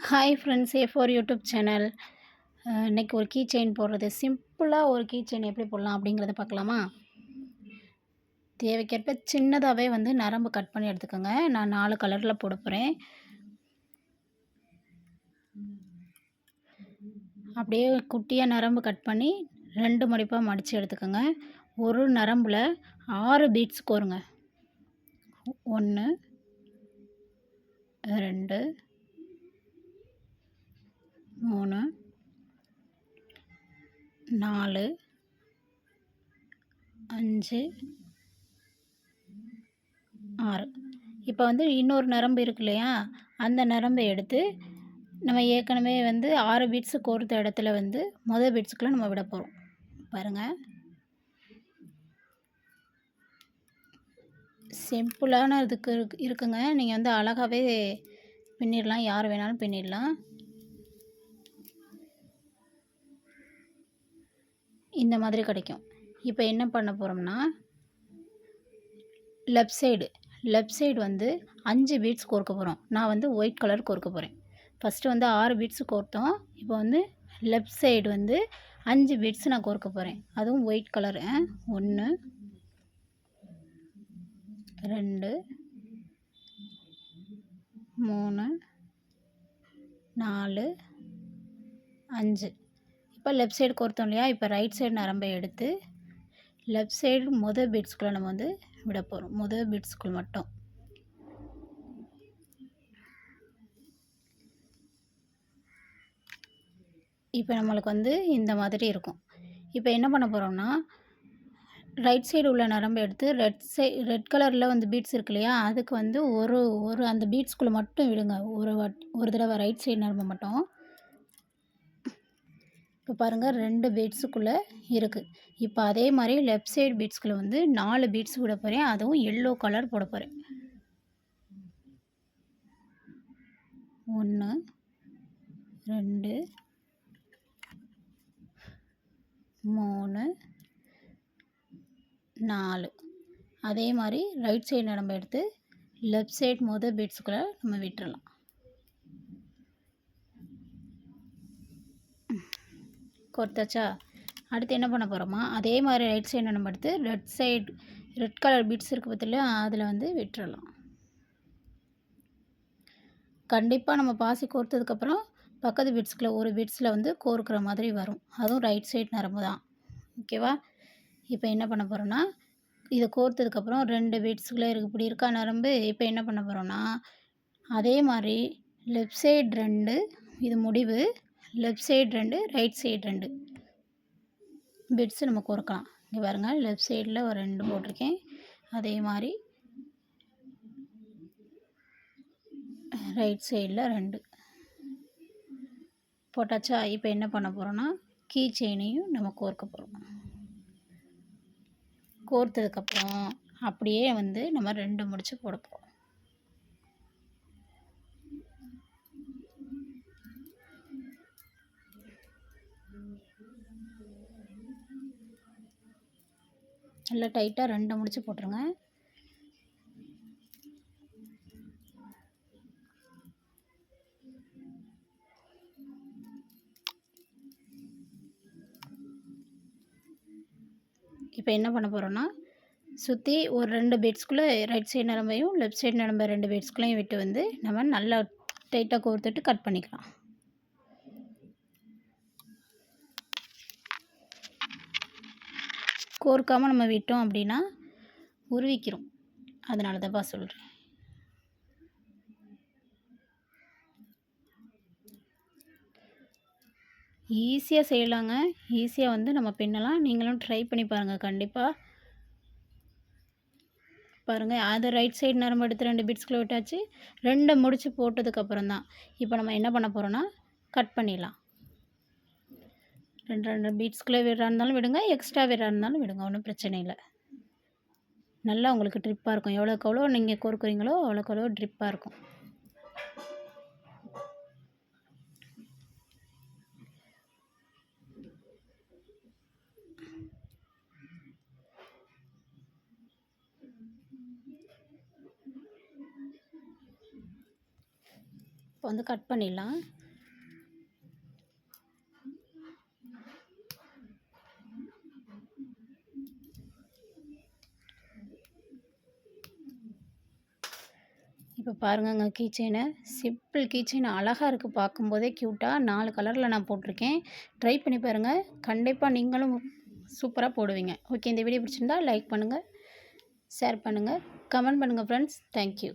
Hi friends, A for YouTube channel. இன்னைக்கு ஒரு key chain போடுறது சிம்பிளாக ஒரு கீ செயின் எப்படி போடலாம் அப்படிங்கிறத பார்க்கலாமா? தேவைக்கேற்ப சின்னதாகவே வந்து நரம்பு கட் பண்ணி எடுத்துக்கோங்க. நான் 4 கலரில் போட போகிறேன். அப்படியே குட்டியாக நரம்பு கட் பண்ணி 2 மடிப்பாக மடித்து எடுத்துக்கோங்க. ஒரு நரம்பில் 6 பீட்ஸ் கோருங்க. 1 2 3 4 5 6. இப்போ வந்து இன்னொரு நரம்பு இருக்கு இல்லையா, அந்த நரம்பை எடுத்து நம்ம ஏற்கனவே வந்து 6 பீட்ஸு கோர்த்த இடத்துல வந்து மொதல் பீட்ஸுக்குள்ளே நம்ம விட போகிறோம். பாருங்கள், சிம்பிளான இதுக்கு இருக்குங்க. நீங்கள் வந்து அழகாகவே பின்னிடலாம், யார் வேணாலும் பின்னிடலாம். இந்த மாதிரி கிடைக்கும். இப்போ என்ன பண்ண போகிறோம்னா, லெஃப்ட் சைடு வந்து 5 பீட்ஸ் கோர்க்க போகிறோம். நான் வந்து ஒயிட் கலர் கோர்க்க போகிறேன். ஃபஸ்ட்டு வந்து 6 பீட்ஸு கோர்த்தோம். இப்போ வந்து லெஃப்ட் சைடு வந்து 5 பீட்ஸ் நான் கோர்க்க போகிறேன். அதுவும் ஒயிட் கலர். 1 2 3 4 5. இப்போ லெஃப்ட் சைடு கோர்த்தோம் இல்லையா, இப்போ ரைட் சைடு நரம்பை எடுத்து லெஃப்ட் சைடு மொதல் பீட்ஸ்குள்ளே நம்ம வந்து விட போகிறோம். மொதல் பீட்ஸ்குள் மட்டும். இப்போ நம்மளுக்கு வந்து இந்த மாதிரி இருக்கும். இப்போ என்ன பண்ண போகிறோம்னா, ரைட் சைடு உள்ள நரம்பை எடுத்து ரெட் கலரில் வந்து பீட்ஸ் இருக்கு இல்லையா, அதுக்கு வந்து ஒரு அந்த பீட்ஸ்குள்ளே மட்டும் விடுங்க. ஒரு தடவை ரைட் சைடு நரம்பை மட்டும். இப்போ பாருங்கள், 2 பீட்ஸுக்குள்ளே இருக்குது. இப்போ அதே மாதிரி லெஃப்ட் சைடு பீட்ஸ்குள்ளே வந்து 4 பீட்ஸ் விட போகிறேன். அதுவும் எல்லோ கலர் போட போகிறேன். 1 2 3 4. அதே மாதிரி ரைட் சைடு நரம்பை எடுத்து லெஃப்ட் சைடு மொதல் பீட்ஸுக்குள்ளே நம்ம விட்டுறலாம். கோர்த்தாச்சா? அடுத்து என்ன பண்ண போகிறோமா, அதே மாதிரி ரைட் சைடு நரம்பு எடுத்து ரெட் கலர் பீட்ஸ் இருக்குது பார்த்திங்களா, அதில் வந்து விட்டுறலாம். கண்டிப்பாக நம்ம பாசி கோர்த்ததுக்கப்புறம் பக்கத்து பீட்ஸ்குள்ளே ஒரு பீட்ஸில் வந்து கோர்க்குற மாதிரி வரும். அதுவும் ரைட் சைடு நரம்பு தான். ஓகேவா? இப்போ என்ன பண்ண போகிறோன்னா, இதை கோர்த்ததுக்கப்புறம் 2 பீட்ஸுக்குள்ளே இப்படி இருக்கா நரம்பு. இப்போ என்ன பண்ண போகிறோன்னா, அதே மாதிரி லெஃப்ட் சைடு 2, இது முடிவு, left side 2, right side 2 beads நம்ம கோர்க்கலாம். இங்கே பாருங்கள், லெஃப்ட் சைடில் ஒரு 2 போட்டிருக்கேன். அதே மாதிரி ரைட் சைடில் 2 போட்டாச்சா? இப்போ என்ன பண்ண போகிறோன்னா, கீ செயினையும் நம்ம கோர்க்க போகிறோம். கோர்த்ததுக்கப்புறம் அப்படியே வந்து நம்ம 2 முடிச்சு போட போகிறோம். நல்லா டைட்டாக 2 முடிச்சு போட்டுருங்க. இப்போ என்ன பண்ண போகிறோன்னா, சுற்றி ஒரு 2 பீட்ஸ்குள்ளே ரைட் சைடு நரம்பையும் லெஃப்ட் சைடு நரம்பை 2 பீட்ஸ்குள்ளேயும் விட்டு வந்து நம்ம நல்லா டைட்டாக கோர்த்துட்டு கட் பண்ணிக்கலாம். கோர்க்காமல் நம்ம விட்டோம் அப்படின்னா உருவிக்கிறோம். அதனால தான்ப்பா சொல்கிறேன். ஈஸியாக செய்யலாங்க. ஈஸியாக வந்து நம்ம பின்னலாம். நீங்களும் ட்ரை பண்ணி பாருங்கள் கண்டிப்பாக. பாருங்கள், அது ரைட் சைடு நரம்பு எடுத்து 2 பீட்ஸ்குள்ளே விட்டாச்சு. 2 முடிச்சு போட்டதுக்கப்புறம் தான் இப்போ நம்ம என்ன பண்ண போகிறோன்னா, கட் பண்ணிடலாம். 2 பீட்ஸ்குள்ளே விடுறா இருந்தாலும் விடுங்க, எக்ஸ்ட்ரா விடுறா இருந்தாலும் விடுங்க, ஒன்றும் பிரச்சனை இல்லை. நல்லா உங்களுக்கு ட்ரிப்பாக இருக்கும். எவ்வளோக்கு எவ்வளோ நீங்கள் கோர்க்குறீங்களோ அவ்வளோக்கு எவ்வளோ ட்ரிப்பாக இருக்கும். இப்போ வந்து கட் பண்ணிடலாம். இப்போ பாருங்கங்க key chain. Simple key chain அழகா இருக்குது, பார்க்கும்போதே க்யூட்டாக 4 கலரில் நான் போட்டிருக்கேன். ட்ரை பண்ணி பாருங்கள். கண்டிப்பாக நீங்களும் சூப்பராக போடுவீங்க. ஓகே, இந்த வீடியோ பிடிச்சிருந்தா லைக் பண்ணுங்கள், ஷேர் பண்ணுங்கள், கமெண்ட் பண்ணுங்கள் ஃப்ரெண்ட்ஸ். தேங்க்யூ.